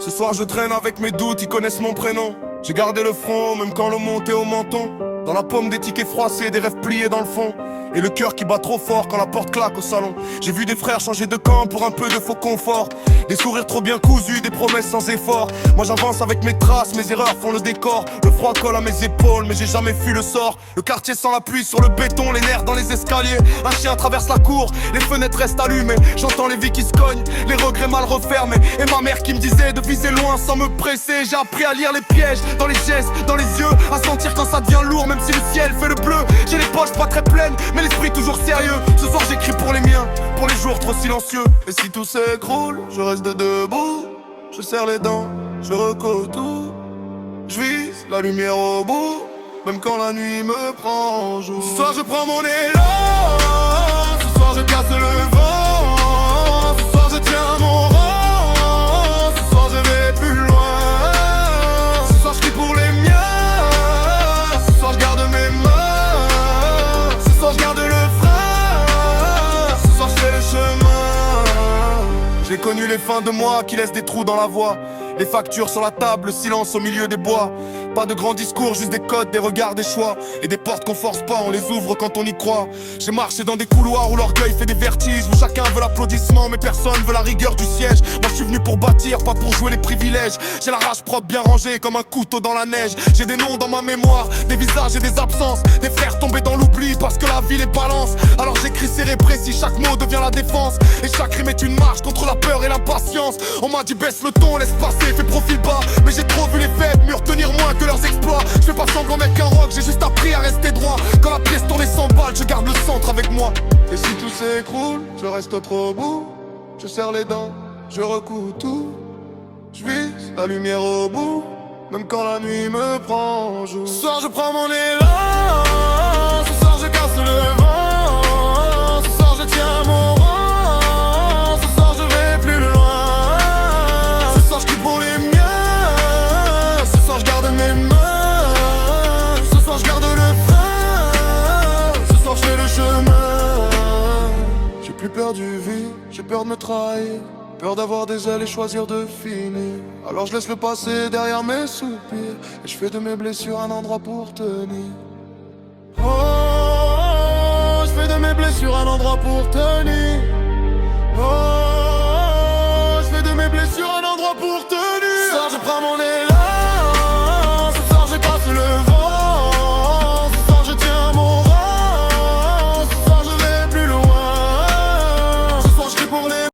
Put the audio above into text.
Ce soir je traîne avec mes doutes, ils connaissent mon prénom. J'ai gardé le front, même quand l'eau montait au menton. Dans la paume des tickets froissés, des rêves pliés dans le fond. Et le cœur qui bat trop fort quand la porte claque au salon. J'ai vu des frères changer de camp pour un peu de faux confort. Des sourires trop bien cousus, des promesses sans effort. Moi j'avance avec mes traces, mes erreurs font le décor. Le froid colle à mes épaules, mais j'ai jamais fui le sort. Le quartier sans la pluie sur le béton, les nerfs dans les escaliers. Un chien traverse la cour, les fenêtres restent allumées. J'entends les vies qui se cognent, les regrets mal refermés. Et ma mère qui me disait de viser loin sans me presser. J'ai appris à lire les pièges, dans les gestes, dans les yeux. À sentir quand ça devient lourd, même si le ciel fait le bleu. J'ai les poches pas très pleines, mais l'esprit toujours sérieux. Ce soir j'écris pour les miens, pour les jours trop silencieux. Et si tout s'écroule, je reste debout. Je serre les dents, je recours tout. Je vise la lumière au bout, même quand la nuit me prend en joue. Ce soir je prends mon élan, ce soir je casse le vent. Ce soir je tiens mon rang, ce soir je vais plus loin. Ce soir je crie pour les miens, ce soir je garde mes mains. Ce soir je garde le frein, ce soir je fais le chemin. J'ai connu les fins de mois qui laissent des trous dans la voie. Les factures sur la table, le silence au milieu des bois. Pas de grands discours, juste des codes, des regards, des choix. Et des portes qu'on force pas, on les ouvre quand on y croit. J'ai marché dans des couloirs où l'orgueil fait des vertiges, où chacun veut l'applaudissement mais personne veut la rigueur du siège. Moi je suis venu pour bâtir, pas pour jouer les privilèges. J'ai la rage propre bien rangée comme un couteau dans la neige. J'ai des noms dans ma mémoire, des visages et des absences. Des frères tombés dans l'oubli parce que la vie les balance. Alors j'écris serré précis, chaque mot devient la défense. Et chaque rime est une marche contre la peur et l'impatience. On m'a dit baisse le ton, laisse passer, fais profil bas. Mais j'ai trop vu les faibles me retenir moins que leurs exploits. Je fais pas semblant mec qu'un rock, j'ai juste appris à rester droit. Quand la pièce tournait 100 balles, je garde le centre avec moi. Et si tout s'écroule, je reste trop beau. Je serre les dents, je recoue tout. Je vise la lumière au bout, même quand la nuit me prend en joue. Ce soir je prends mon élan, ce soir je casse le vent. Ce soir je tiens mon rang, ce soir je vais plus loin. Ce soir je crie pour les miens, ce soir je garde mes mains. Ce soir je garde le frein, ce soir je fais le chemin. J'ai plus peur du vide, j'ai peur de me trahir. Peur d'avoir des ailes et choisir de finir. Alors je laisse le passé derrière mes soupirs. Et je fais de mes blessures un endroit pour tenir. Oh, je fais de mes blessures un endroit pour tenir.